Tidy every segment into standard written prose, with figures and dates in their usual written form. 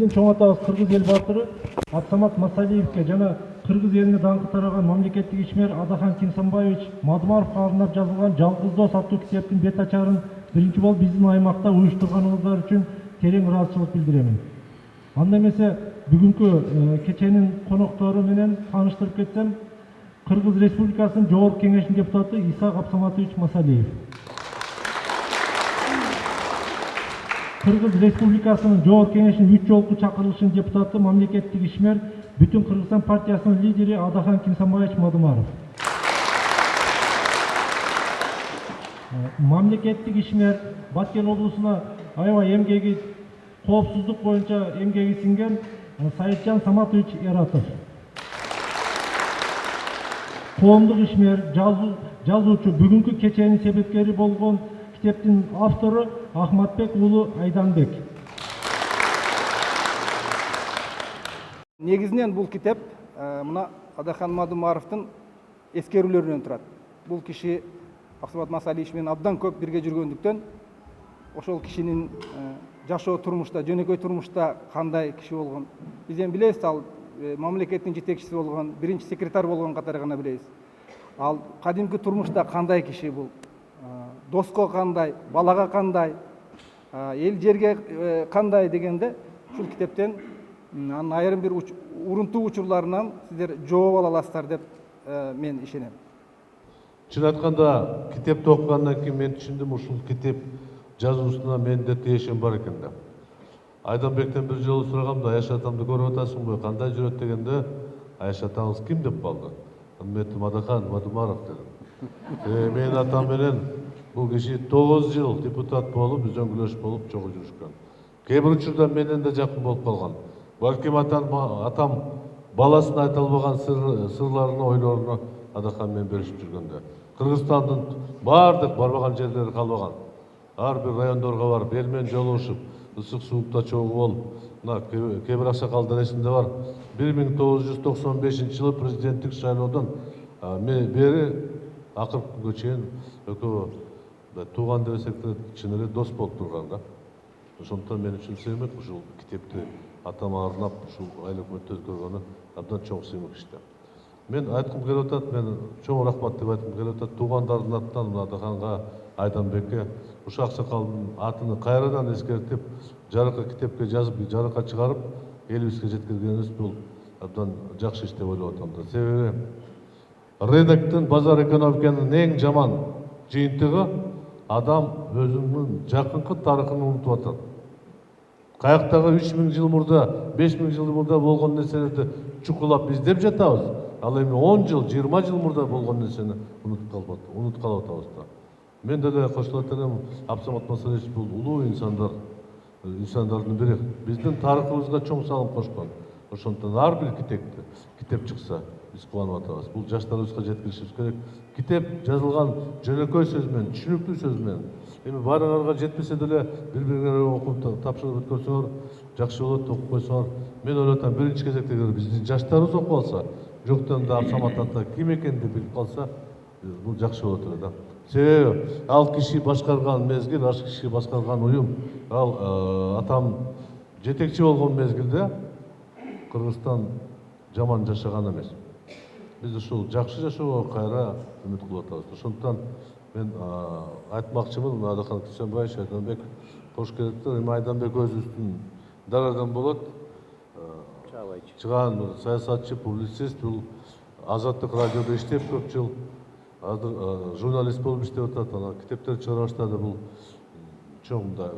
биздин чоң атабыз кыргыз эл баатыры Абсамат Масалиевке жана кыргыз элине даңкы тараган мамлекеттик ишмер Адахан Кинсанбаевич Мадумаровго арнап жазылган Жалгыз дос аттуу китептин бет ачарын биринчи болуп биздин аймакта уюштурганыңыздар үчүн терең ыраазычылык билдиремин. Анда эмесе бүгүнкү кеченин коноктору менен тааныштырып кетсем, Кыргыз Республикасынын Жогорку Кеңешинин депутаты Исак Абсаматович Масалиев. Кыргыз Республикасынын Жогорку Кеңешинин 3 жолку чакырылышынын депутаты, мамлекеттик ишмер, Бүтүн Кыргызстан партиясынын лидери Адахан Кинсанбаевич Мадумаров. Мамлекеттик ишмер Баткен облусуна аябай эмгеги, коопсуздук боюнча эмгеги сиңген Саитжан Саматович Эратов. Коомдук ишмер, жазуучу, бүгүнкү кеченин себепкери болгон китептин автору Ахматбек уулу Айданбек. Негизинен бул китеп мына Адахан Мадумаровдун эскерүүлөрүнөн турат. Бул киши Абсамат Масалиевич менен абдан көп бирге жүргөндүктөн ошол кишинин жашоо турмушта, жөнөкөй турмушта кандай киши болгон биз эми билебиз. Ал мамлекеттин жетекчиси болгон, биринчи секретарь болгон катары гана билебиз. Ал кадимки турмушта кандай киши бул? Доско кандай, балага кандай, эл жерге кандай дегенде ушул китептен анын айрым бир урунтуу учурларынан сиздер жооп ала аласыздар деп мен ишенем. Чын айтканда, китепти окугандан кийин мен түшүндүм, ушул китеп жазуусуна менин да тиешем бар экен деп. Айданбектен бир жолу сурагам да, Айша атамды көрүп атасыңбы, кандай жүрөт дегенде, Айша атаңыз ким деп калды. Мен айттым, Адахан Мадумаров дедим. Менин атам менен бул киши 9 жыл депутат болуп, үзөңгүлөш болуп чогуу жүрүшкөн. Кээ бир учурда менен да жакын болуп калган. Балким атам баласына айта албаган сырларына, ойлоруна Адахан менен бөлүшүп жүргөндө. Кыргызстандын бардык барбаган жерлери калбаган. Ар бир райондорго барып, эл менен жолугушуп, ысык суукта чогуу болуп, мына кээ бир аксакалдар эсимде бар. 1995 жылы президенттик шайлоодон бери акыркы күнгө чейин экөө тууган десек да чын эле дос болуп турган да. Ошондуктан мен үчүн сыймык ушул китепти атама арнап ушул айлык мөттө өткөргөнү абдан чоң сыймык иште. Мен айткым келип атат, мен чоң рахмат деп айткым келип атат туугандардын атынан Адаханга, Айданбекке, ушул аксакалдын атын кайрадан эскертип, жарыка китепке жазып, жарыка чыгарып, элибизге жеткиргенибиз бул абдан жакшы иш деп ойлоп атам да. Себеби рыноктун, базар экономиканын эң жаман жыйынтыгы адам өзүнүн жакынкы тарыхын унутуп атат. Каяктагы 3000 жыл мурда, 5000 жыл мурда болгон нерселерди чукулап издеп жатабыз. Ал эми 10 жыл, 20 жыл мурда болгон нерсени унутуп калып атабыз да. Мен деле кошулат элем, Абсамат Масалиевич бул улуу инсандардын бири. Биздин тарыхыбызга чоң салым кошкон. Ошондуктан ар бир китеп чыкса, биз кубанып атабыз. Бул жаштарыбызга жеткиришибиз керек. Китеп жазылган жөнөкөй сөз менен, түшүнүктүү сөз менен. Эми баарыңарга жетпесе деле бири-бириңерге окуп тапшырып өткөрсөңөр жакшы болот, окуп койсоңор. Мен ойлоп атам, биринчи кезекте биздин жаштарыбыз окуп алса, жоктон да Абсамат ата ким экенин билип калса, бул жакшы болот эле да. Себеби ал киши башкарган мезгил, ал киши башкарган уюм, ал атам жетекчи болгон мезгилде Кыргызстан жаман жашаган эмес. Биз ушул жакшы жашоого кайра үмүт кылып атабыз. Ошондуктан мен айтмакчымын, Адахан Кинсанбаевич, Айданбек кош келиптир. Эми Айданбек өзүбүздүн дарадан болот. Чыган саясатчы, публицист, бул Азаттык радиодо иштеп көп жыл. Азыр журналист болуп иштеп атат, анан китептер чыгара баштады. Бул чоң да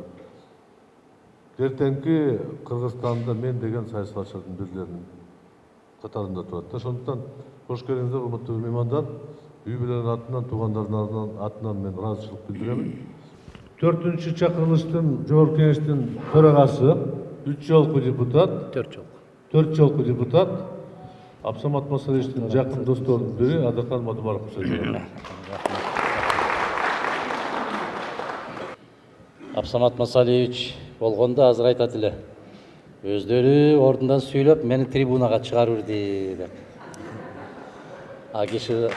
эртеңки Кыргызстанда мен деген саясатчылардын бирлеринин катарында турат. Ошондуктан кош келиңиздер, урматтуу меймандар. Үй бүлөнүн атынан, туугандарынын атынан мен ыраазычылык билдирем. 4-чү чакырылыштын Жогорку Кеңештин төрагасы, 3 жолку депутат, 4 жолку депутат Абсамат Масалиевичтин жакын досторунун бири Адахан Мадумаров сөз берет. Абсамат Масалиевич болгондо азыр айтат эле. Өздөрү ордундан сүйлөп, мени трибунага чыгарып ирди деп. А киши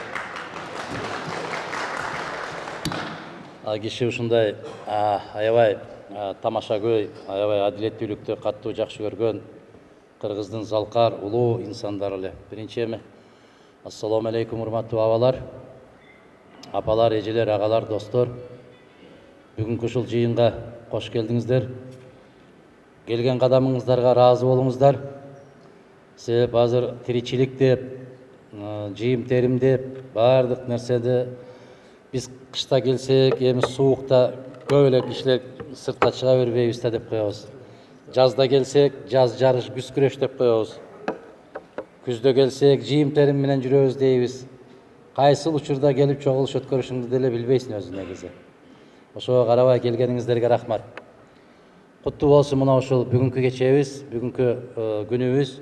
ушундай аябай тамаша көй, аябай адилеттүүлүктү катуу жакшы көргөн кыргыздын залкар улуу инсандары эле. Биринчи эми ассалому алейкум урматтуу абалар, апалар, эжелер, агалар, достор. Бүгүнкү ушул жыйынга кош келдиңиздер. Келген кадамыңыздарга ыраазы болуңуздар. Себеп азыр тиричилик деп, жыйым терим деп, баардык нерседе биз кышта келсек, эми суукта көп эле кишилер сыртка чыга бербейбиз да деп коебуз. Жазда келсек, жаз жарыш, күз күрөш деп коебуз. Күздө келсек, жыйым терим менен жүрөбүз дейбиз. Кайсыл учурда келип чогулуш өткөрүшүңдү деле билбейсиң өзү негизи. Ошого карабай келгениңиздерге рахмат. Куттуу болсун мына ушул бүгүнкү кечебиз, бүгүнкү күнүбүз.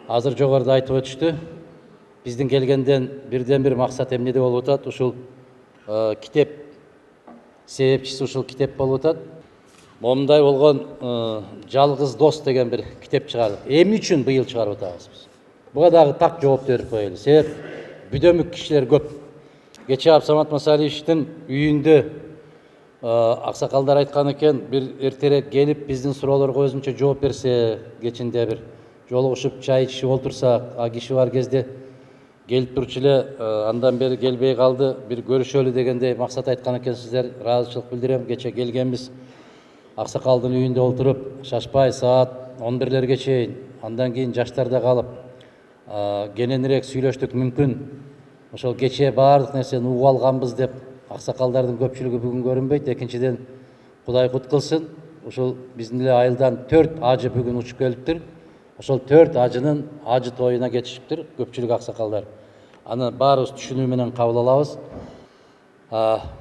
Азыр жогоруда айтып өтүштү. Биздин келгенден бирден бир максат эмнеде болуп атат? Ушул китеп себепчиси ушул китеп болуп атат. Момундай болгон жалгыз дос деген бир китеп чыгардык. Эмне үчүн быйыл чыгарып атабыз биз? Буга дагы так жооп берип коелу. Себеп бүдөмүк кишилер көп. Кече Абсамат Масалиевичтин үйүндө аксакалдар айткан экен, бир эртерээк келип биздин суроолорго өзүнчө жооп берсе, кечинде бир жолугушуп чай ичип олтурсак, а киши бар кезде келип турчу эле, андан бери келбей калды, бир көрүшөлү дегендей максат айткан экенсиздер. Ыраазычылык билдирем. Кече келгенбиз. Аксакалдын үйүндө олтуруп, шашпай саат 11-лерге чейин, андан кийин жаштарда калып, кененирээк сүйлөштүк мүмкүн. Ошол кече баардык нерсени угуп алганбыз деп аксакалдардын көпчүлүгү бүгүн көрүнбөйт. Экинчиден, Кудай кут кылсын, ушул биздин эле айылдан 4 ажы бүгүн учуп келиптир. Ошол 4 ажынын ажы тоюна кетишиптир көпчүлүк аксакалдар. Аны баарыбыз түшүнүү менен кабыл алабыз.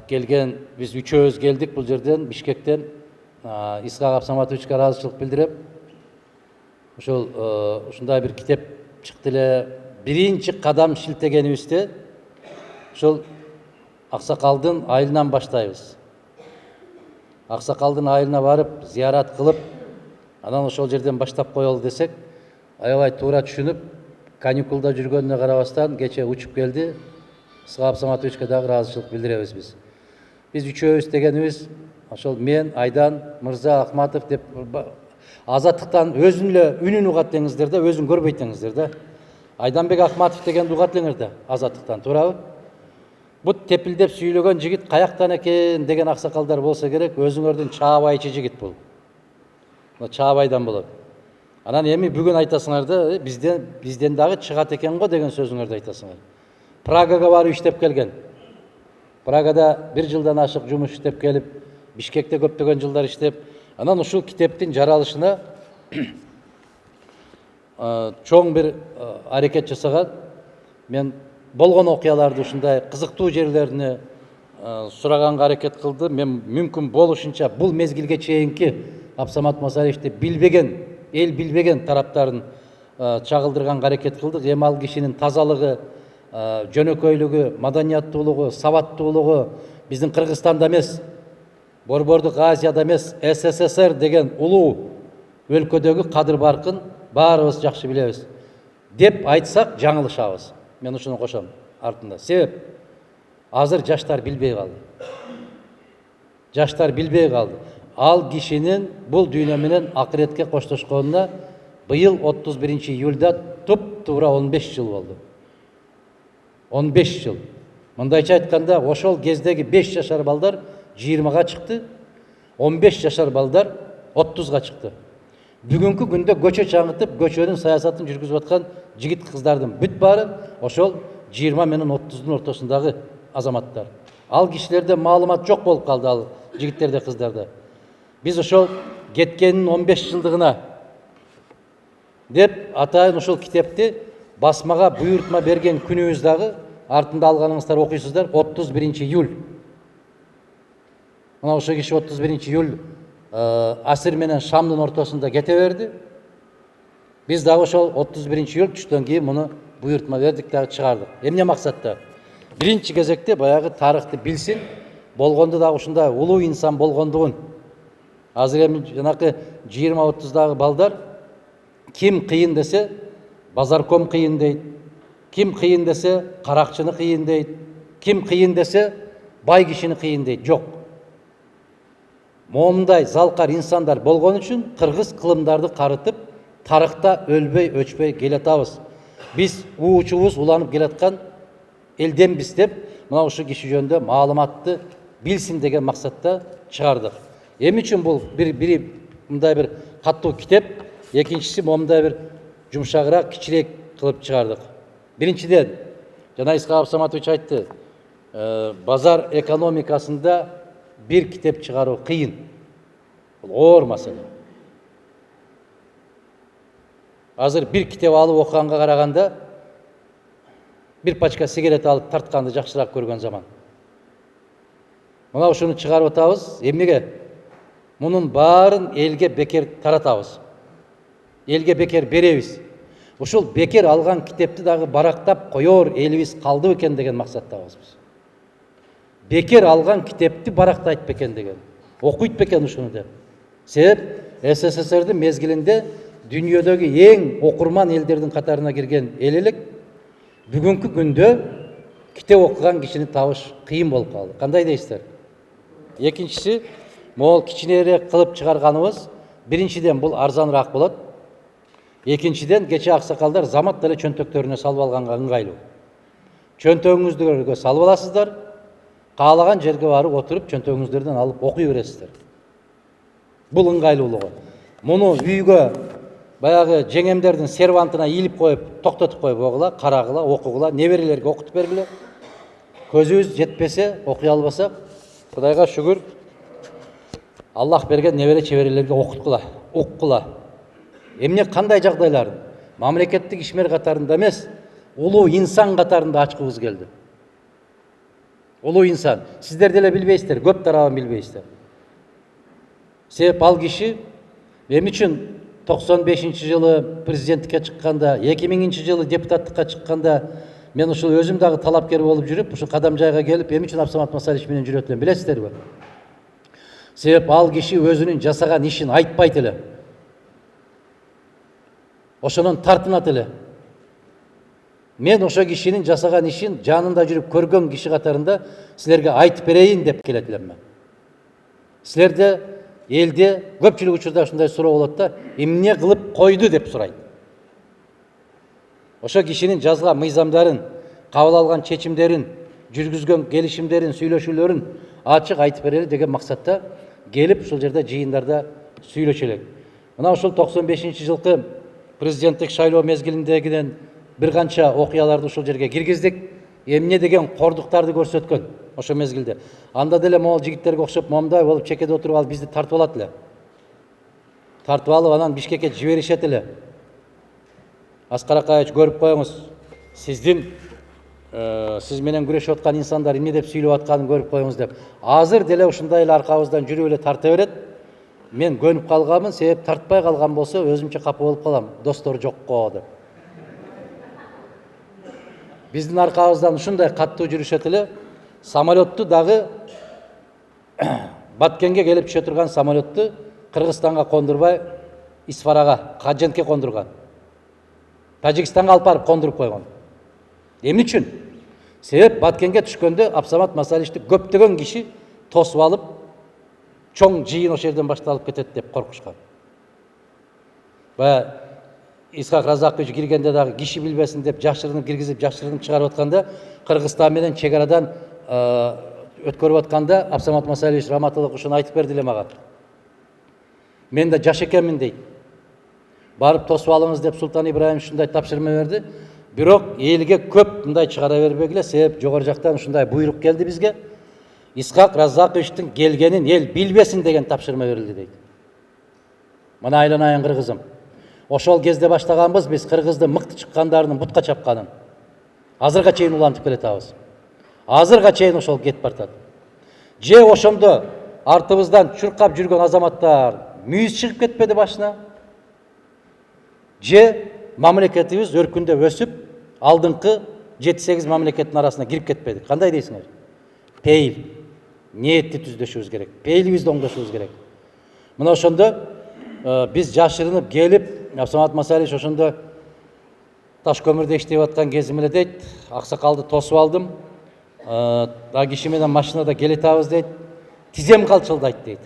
Келген биз үчөөбүз келдик бул жерден, Бишкектен. Исхак Абсаматовичке ыраазычылык билдирем. Ошол ушундай бир китеп чыкты эле. Биринчи кадам шилтегенибизде ошол аксакалдын айылынан баштайбыз. Аксакалдын айылына барып, зыярат кылып, анан ошол жерден баштап коелу десек, аябай туура түшүнүп, каникулда жүргөнүнө карабастан кече учуп келди. Исхак Абсаматовичке дагы ыраазычылык билдиребиз биз. Биз үчөөбүз дегенибиз ошол мен, Айдан, Мырза, Акматов деп Азаттыктан өзүнүн эле үнүн угат деңиздер да, өзүн көрбөйт деңиздер да. Айданбек Акматов дегенди угат элеңер да, Азаттыктан, туурабы? Бут тепилдеп сүйлөгөн жигит каяктан экен деген аксакалдар болсо керек, өзүңөрдүн чаабайчы жигит бул. Чаабайдан болот. Анан эми бүгүн айтасыңар да, бизден дагы чыгат экен го деген сөзүңөрдү айтасыңар. Прагага барып иштеп келген. Прагада 1 жылдан ашык жумуш иштеп келип, Бишкекте көптөгөн жылдар иштеп, анан ушул китептин жаралышына чоң бир аракет жасаган. Мен болгон окуяларды ушундай кызыктуу жерлерине сураганга аракет кылды. Мен мүмкүн болушунча бул мезгилге чейинки Абсамат Масалиевичти билбеген, эл билбеген тараптарын чагылдырганга аракет кылдык. Эми ал кишинин тазалыгы, жөнөкөйлүгү, маданияттуулугу, сабаттуулугу биздин Кыргызстанда эмес, Борбордук Азияда эмес, СССР деген улуу өлкөдөгү кадыр баркын баарыбыз жакшы билебиз деп айтсак жаңылышабыз. Мен ушуну кошом артында. Себеп азыр жаштар билбей калды. Жаштар билбей калды. Ал кишинин бул дүйнө менен акыретке коштошконуна быйыл 31 июлда туп-туура 15 жыл болду. 15 жыл. Мындайча айтканда, ошол кездеги 5 жашар балдар 20-га чыкты, 15 жашар балдар 30-га чыкты. Бүгүнкү күндө көчө чаңытып, көчөнүн саясатын жүргүзүп аткан жигит кыздардын бүт баары ошол 20 менен 30-дун ортосундагы азаматтар. Ал кишилерде маалымат жок болуп калды, ал жигиттерде, кыздарда. Биз ошол кеткенин 15 жылдыгына деп атайын ушул китепти басмага буйртма берген күнүбүз дагы артында алганыңыздар окуйсуздар 31 июль. Мына ошол киши 31 июль асыр менен шамдын ортосунда кете берди. Биз дагы ошол 31 июль түштөн кийин муну буйртма бердик дагы чыгардык. Эмне максатта? Биринчи кезекте баягы тарыхты билсин, болгондо дагы ушундай улуу инсан болгондугун. Азыр эми жанакы 20-30дагы балдар ким кыйын десе, базарком кыйын дейт. Ким кыйын десе, каракчыны кыйын дейт. Ким кыйын десе, бай кишини кыйын дейт. Жок. момундай залкар инсандар болгон үчүн кыргыз кылымдарды карытып, тарыхта өлбөй, өчпөй келатабыз. Биз уучубуз уланып келаткан элденбиз деп, мына ушул киши жөнүндө маалыматты билсин деген максатта чыгардык. Эми үчүн бул бири мындай бир каттуу китеп, экинчиси момундай бир жумшагыраак, кичирээк кылып чыгардык. Биринчиден, жана Исхак Абсаматович айтты, базар экономикасында bir kitap çıkarуу кыйын. Бул оор маселе. Азыр bir kitap алып окуганга караганда bir пачка сигарет алып тартканды жакшыраак көргөн заман. Мына ушуну чыгарып атабыз. Эмнеге? Мунун баарын элге бекер таратабыз. Элге бекер беребиз. Ушул бекер алган китепти дагы барактап коёр элибиз калды экен деген максаттабыз биз. Бекер алган китепти барактайт бекен деген. Окуйт бекен ушуну деп. Себеп СССРдин мезгилинде дүйнөдөгү эң окурман элдердин катарына кирген эл элек. Бүгүнкү күндө китеп окуган кишини табыш кыйын болуп калды. Кандай дейсиздер? Экинчиси, могул кичинерээк кылып чыгарганыбыз, биринчиден бул арзаныраак болот. Экинчиден кече аксакалдар замат деле чөнтөктөрүнө салып алганга ыңгайлуу. Чөнтөгүңүздөргө салып аласыздар, каалаган жерге барып отуруп чөнтөгүңүздөрдөн алып окуй бересиздер. Бул ыңгайлуулугу. Муну үйгө баягы жеңемдердин сервантына ийилип коюп, токтотуп коюп огула, карагыла, окугула, неберелерге окутуп бергиле. Көзүбүз жетпесе, окуй албасак, Кудайга шүгүр, Аллах берген небере чеберелерге окуткула, уккула. Эмне кандай жагдайлар? Мамлекеттик ишмер катарында эмес, улуу инсан катарында ачкыбыз келди. Улуу инсан. Сиздер деле билбейсиздер, көп тарабын билбейсиздер. Себеп ал киши эми үчүн 95-жылы президенттикке чыкканда, 2000-жылы депутаттыкка чыкканда мен ушул өзүм дагы талапкер болуп жүрүп, ушул кадам жайга келип, эми үчүн Абсамат Масалич менен жүрөт элем, билесиздерби? Себеп ал киши өзүнүн жасаган ишин айтпайт эле. Ошонун тартынат эле. Мен ошо кишинин жасаган ишин жанында жүрүп көргөн киши катарында силерге айтып берейин деп келет элем мен. Силерде элде көпчүлүк учурда ушундай суроо болот да, эмне кылып койду деп сурайт. Ошо кишинин жазган мыйзамдарын, кабыл алган чечимдерин, жүргүзгөн келишимдерин, сүйлөшүүлөрүн ачык айтып берели деген максатта келип ушул жерде жыйындарда сүйлөшө элек. Мына ушул 95-жылкы президенттик шайлоо мезгилиндегиден бир канча окуяларды ушул жерге киргиздик. Эмне деген кордуктарды көрсөткөн ошо мезгилде. Анда деле могул жигиттерге окшоп момундай болуп чекеде отуруп алып бизди тартып алат эле. Тартып алып анан Бишкекке жиберишет эле. Аскар Акаевич, көрүп коюңуз. Сиз менен күрөшүп аткан инсандар эмне деп сүйлөп атканын көрүп коюңуз деп. Азыр деле ушундай эле аркабыздан жүрүп эле тарта берет. Мен көнүп калганмын, себеп тартпай калган болсо өзүмчө капа болуп калам. Достор жокко деп. Биздин аркабыздан ушундай каттуу жүрүшөт эле. Самолетту дагы Баткенге келип түшө турган самолетту Кыргызстанга кондурбай Исфарага, Кажентке кондурган. Тажикстанга алып барып кондуруп койгон. Эмне үчүн? Себеп Баткенге түшкөндө Абсамат Масаличти көптөгөн киши тосуп алып, чоң жыйын ошол жерден башталып кетет деп коркушкан. Бая Исхак Разакович киргенде дагы киши билбесин деп жашырынып киргизип, жашырынып чыгарып атканда, Кыргызстан менен чек арадан өткөрүп атканда Абсамат Масалич раматылык ушуну айтып берди эле мага. Мен да жаш экенмин дейт. Барып тосуп алыңыз деп Султан Ибраимович ушундай тапшырма берди. Бирок элге көп мындай чыгара бербегиле, себеп жогору жактан ушундай буйрук келди бизге. Исхак Разаковичтин келгенин эл билбесин деген тапшырма берилди дейт. Мына айланайын кыргызым. Ошол кезде баштаганбыз биз кыргыздын мыкты чыккандарынын бутка чапканын. Азырга чейин улантып келатабыз. Азырга чейин ошол кетип бартат. Же ошондо артыбыздан чуркап жүргөн азаматтар мүйүз чыгып кетпеди башына. Же мамлекетибиз өркүндөп өсүп, алдыңкы 7-8 мамлекеттин арасына кирип кетпеди. Кандай дейсиңер? Пейил. Ниетти түздөшүбүз керек. Пейилибизди оңдошубуз керек. Мына ошондо биз жашырынып келип, Абсамат Масалич ошондо таш көмүрдө иштеп аткан кезим эле дейт, аксакалды тосуп алдым. Да киши менен машинада келетабыз дейт. Тизем калчылдайт дейт.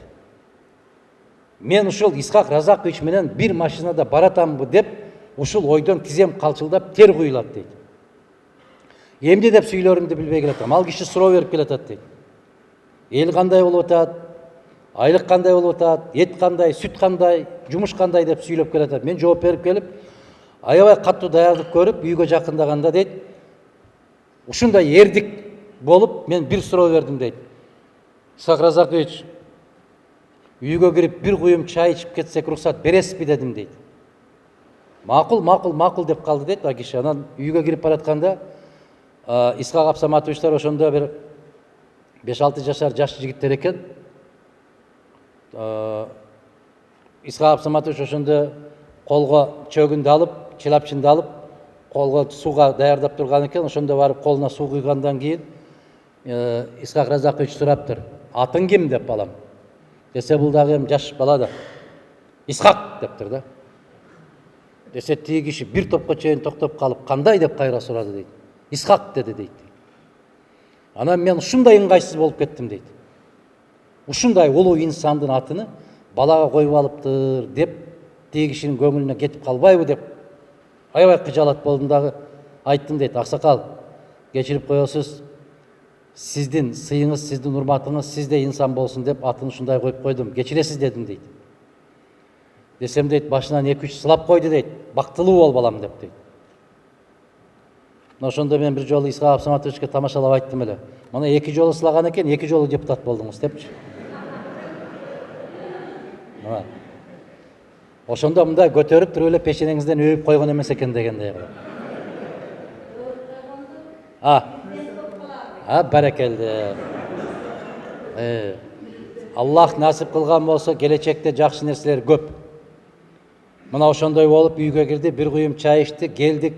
мен ушул Исхак Разакович менен бир машинада баратамбы деп ушул ойдон тизем калчылдап тер куюлат дейт. Эмне деп сүйлөрүмдү билбей келатам. Ал киши суроо берип келатат дейт. Эл кандай болуп атат? Айлык кандай болуп атат? Эт кандай, сүт кандай, жумуш кандай деп сүйлөп келатат. Мен жооп берип келип, аябай каттуу даярдык көрүп, үйгө жакындаганда дейт, ушундай эрдик болуп мен бир суроо бердим дейт. Исхак Разакович, үйгө кирип бир куюм чай ичип кетсек уруксат бересизби дедим дейт. Макул деп калды дейт ал киши. Анан үйгө кирип баратканда Исхак Абсаматовичтер ошондо бир 5-6 жашар жаш жигиттер экен. Исхак Абсаматович ошондо колго чөгүндү алып, чылапчынды алып, колго сууга даярдап турган экен. Ошондо барып колуна суу куйгандан кийин Исхак Разакович сураптыр. Атың ким деп балам. Десе бул дагы эми жаш бала да. Исхак дептир да. Десе тиги киши бир топко чейин токтоп калып, кандай деп кайра сурады дейт. Исхак деди дейт. Анан мен ушундай ыңгайсыз болуп кеттим дейт. Ушундай улуу инсандын атыны балага коюп алыптыр деп тиги кишинин көңүлүнө кетип калбайбы деп аябай кыжалат болдум дагы. Айттым дейт, аксакал, кечирип коесуз. Сиздин сыйыңыз, сиздин урматыңыз сизде инсан болсун деп атын ушундай коюп койдум. Кечиресиз дедим дейт. Десем дейт, башынан 2-3 сылап койду дейт. Бактылуу бол балам деп дейт. Ошондо мен бир жолу Исхак Абсаматовичке тамашалап айттым эле. Мына 2 жолу сылаган экен, 2 жолу депутат болдуңуз депчи. Ошондо мындай көтөрүп туруп эле пешенеңизден өбүп койгон эмес экен дегендей кылып. Баракелде. Аллах насип кылган болсо келечекте жакшы нерселер көп. Мына ошондой болуп үйгө кирди, бир куюм чай ичти, келдик.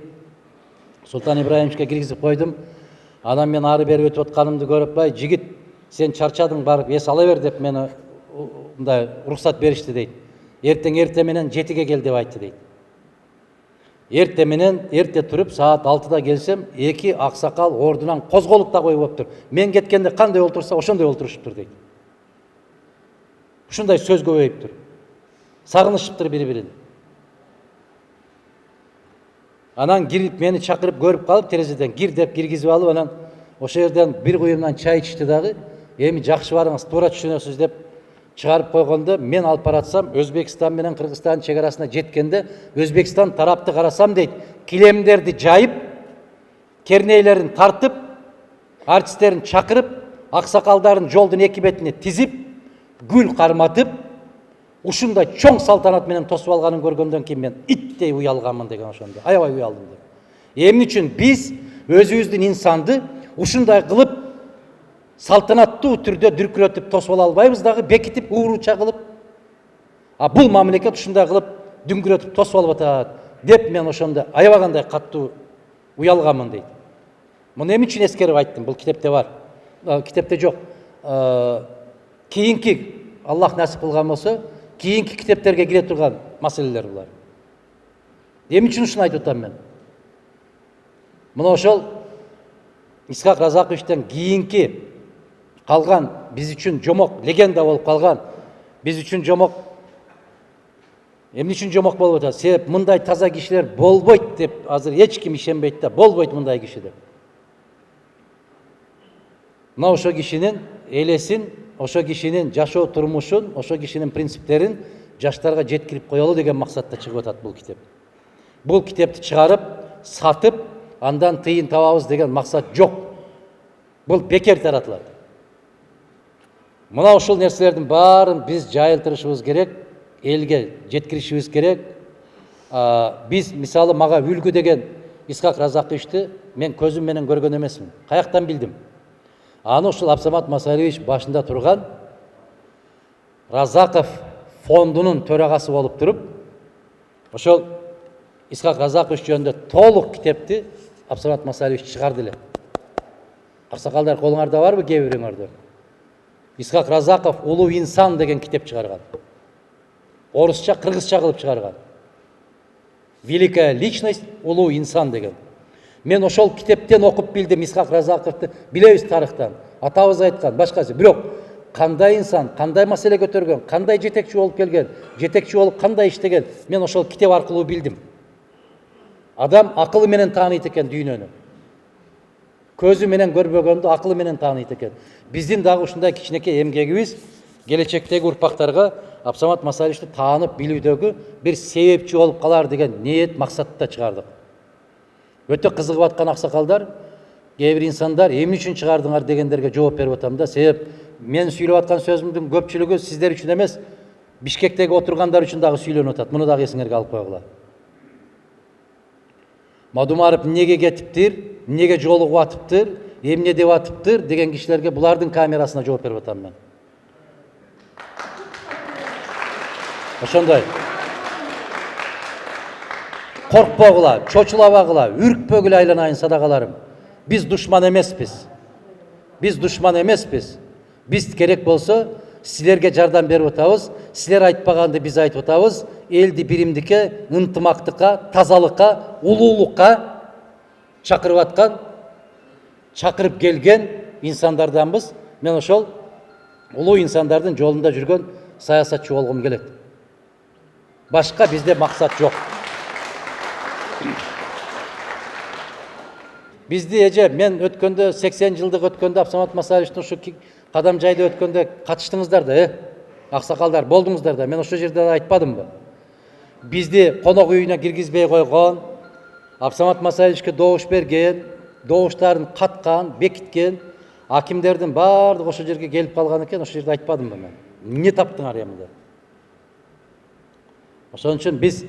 Султан Ибраимовичке киргизип койдум. Анан мен ары бери өтүп атканымды көрүп, бай жигит, сен чарчадың, барып эс ала бер деп мени мындай уруксат беришти дейт. Эрте менен 7-ге кел деп айтты дейт. Эрте туруп саат 6-да келсем, 2 аксакал ордунан козголуп да коюптур. Мен кеткенде кандай олтурса, ошондой олтурушуптур дейт. Ушундай сөз көбөйүптүр. Сагынышыптыр бири-бирин. Анан кирип мени чакырып көрүп калып терезеден кир деп киргизип алып, анан ошол жерден бир куюмдан чай ичти дагы. Эми жакшы барыңыз, туура түшүнөсүз деп чыгарып койгондо мен алып баратсам, Өзбекстан менен Кыргызстан чек арасына жеткенде, Өзбекстан тарапты карасам дейт, килемдерди жайып, кернейлерин тартып, артисттерин чакырып, аксакалдарын жолдун 2 бетине тизип, гүл карматып, ушундай чоң салтанат менен тосуп алганын көргөндөн кийин мен иттей уялганмын деген ошондо. Аябай уялдым деп. Эмне үчүн биз өзүбүздүн инсанды ушундай кылып салтанаттуу түрдө дүркүрөтүп тосуп ала албайбыз дагы, бекитип, ууруча кылып. Бул мамлекет ушундай кылып дүңгүрөтүп тосуп алып атат деп мен ошондо аябагандай каттуу уялганмын дейт. Муну эмне үчүн эскерип айттым? Бул китепте бар. Китепте жок. Кийинки Аллах насип кылган болсо, кийинки китептерге кире турган маселелер булар. Эмне үчүн ушуну айтып атам мен? Мына ошол Исхак Разаковичтен кийинки калган биз үчүн жомок легенда болуп калган, биз үчүн жомок. Эмне үчүн жомок болуп атат? Себеп мындай таза кишилер болбойт деп азыр эч ким ишенбейт да, болбойт мындай киши деп. Мына ошо кишинин элесин, ошо кишинин жашоо турмушун, ошо кишинин принциптерин жаштарга жеткирип коелу деген максатта чыгып атат бул китеп. Бул китепти чыгарып, сатып, андан тыйын табабыз деген максат жок. Бул бекер таратылат. Мына ушул нерселердин баарын биз жайылтырышыбыз керек, элге жеткиришибиз керек. Биз мисалы мага үлгү деген Исхак Разаковичти мен көзүм менен көргөн эмесмин. Каяктан билдим? Аны ушул Абсамат Масалиевич башында турган Разаков фондунун төрагасы болуп туруп, ошол Исхак Разакович жөнүндө толук китепти Абсамат Масалиевич чыгарды эле. Аксакалдар колуңарда барбы кээ бириңерде? Исхак Разаков улуу инсан деген китеп чыгарган. Орусча, кыргызча кылып чыгарган. Великая личность, улуу инсан деген. Мен ошол китептен окуп билдим Исхак Разаковду, билебиз тарыхтан. Атабыз айткан, башкасы. Бирок кандай инсан, кандай маселе көтөргөн, кандай жетекчи болуп келген, жетекчи болуп кандай иштеген, мен ошол китеп аркылуу билдим. Адам акылы менен тааныйт экен дүйнөнү. Көзү менен көрбөгөндү акылы менен тааныйт экен. Биздин дагы ушундай кичинекей эмгегибиз келечектеги урпактарга Абсамат Масаличти таанып билүүдөгү бир себепчи болуп калар деген ниет, максатта чыгардык. Өтө кызыгып аткан аксакалдар, кээ бир инсандар эмне үчүн чыгардыңар дегендерге жооп берип атам да. Себеп мен сүйлөп аткан сөзүмдүн көпчүлүгү сиздер үчүн эмес, Бишкектеги отургандар үчүн дагы сүйлөнүп атат. Муну дагы эсиңерге алып койгула. Мадумаров эмнеге кетиптир, эмнеге жолугуп атыптыр, эмне деп атыптыр деген кишилерге булардын камерасына жооп берип атам мен. Ошондой. Коркпогула, чочулабагыла, үркпөгүлө айланайын садакаларым. Биз душман эмеспиз. Биз душман эмеспиз. Биз керек болсо силерге жардам берип атабыз. Силер айтпаганды биз айтып атабыз. Элди биримдикке, ынтымактыкка, тазалыкка, улуулукка чакырып аткан, чакырып келген инсандарданбыз. Мен ошол улуу инсандардын жолунда жүргөн саясатчы болгум келет. Башка бизде максат жок. Бизди эже мен өткөндө 80 жылдык өткөндө Абсамат Масаличтин ушу кадам жайда өткөндө катыштыңыздар да, аксакалдар болдуңуздар да. Мен ошол жерде айтпадымбы? Бизди конок үйүнө киргизбей койгон, Абсамат Масаличке добуш берген, добуштарын каткан, бекиткен акимдердин баардыгы ошол жерге келип калган экен. Ошол жерде айтпадымбы мен? Эмне таптыңар эми деп. Ошон үчүн биз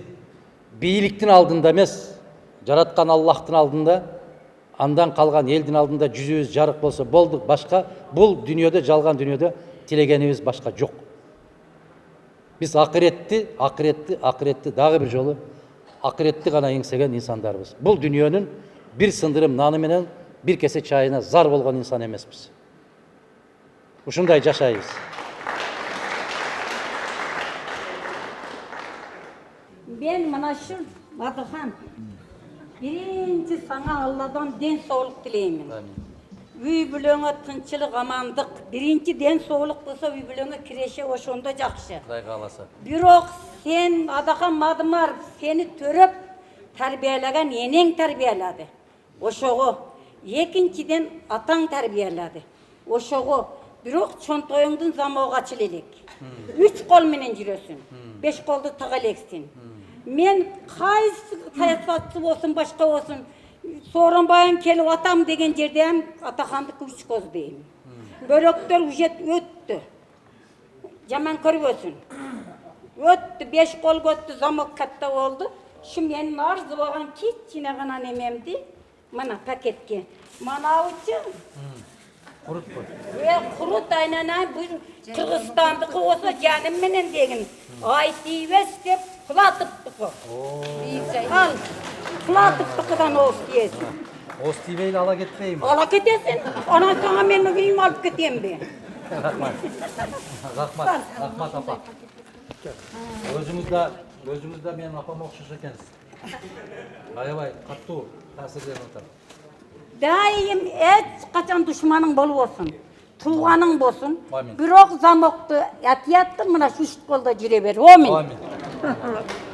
бийликтин алдында эмес, жараткан Аллахтын алдында, андан калган элдин алдында жүзүбүз жарык болсо болду. Башка бул дүйнөдө, жалган дүйнөдө тилегенибиз башка жок. Биз акыретти дагы бир жолу акыретти гана эңсеген инсандарбыз. Бул дүйнөнүн бир сындырым наны менен бир кесе чайына зар болгон инсан эмеспиз. Ушундай жашайбыз. Ben mana şu Madıhan, birinci sana Allah'tan den soğuluk dileyim. Üy bülöňe tınçılık, amandık. Birinci den soğuluk bolsa üy bülöňe kireşe oşonda jakşı. Kuday kalasa. Birok sen Adahan Madımar seni törüp tarbiyelegen eneň tarbiyeledi. Oşoğu. Ekinciden ataň tarbiyeledi. Oşoğu. Birok çontoyuңdun zamoga çilelik. 3 kol menen jüresün. 5 koldu tagaleksin. Men kaysı sayasatçı olsun, başka olsun, soranbayan kelip atam degen jerde hem Atakandyky 3 koz deyim. Bölöktör üjet öttü. Jaman körübösün. Öttü, 5 kol göttü, zamok katta oldu. Şu menin arzu bolan kiçine gana nememdi. Mana paketke. Mana uçu. Kurut koy. Kurut aynen bu Kırgızstan'daki olsa canım menen degin. Ay dives dep kulatıp tıkı. Al, kulatıp tıkıdan olsun diyesin. Ostiveyle ala gitmeyim. Ala gidesin, ona sana men ögeyim alıp gideyim be. Rahmat apa. Özümüzde men apam okşuş ekensiz. Ayabay, kattı tasir derim otar. Daim hiç kaçan düşmanın bol olsun. Tuğanın bolsun. Amin. Birok zamoktu yatıyattın mına şu üç kolda jüre ber. Amin. Amin.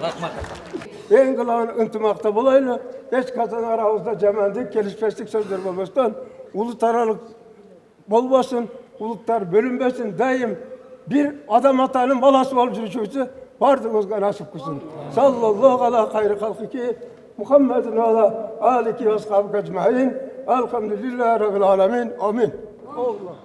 Rahmat. En kılan ıntımakta bulayla, beş kazan aramızda cemendik, gelişmeşlik sözler babasından, ulutaralık bolmasın, ulutlar bölünmesin, daim bir adam hatanın balası olup yürüyüşü vardığımızda nasip kılsın. Sallallahu ala hayri halkiki, Muhammedin ala aliki ve ashabı ecmaîn. Elhamdülillahi rabbil alemin. Amin. Allah.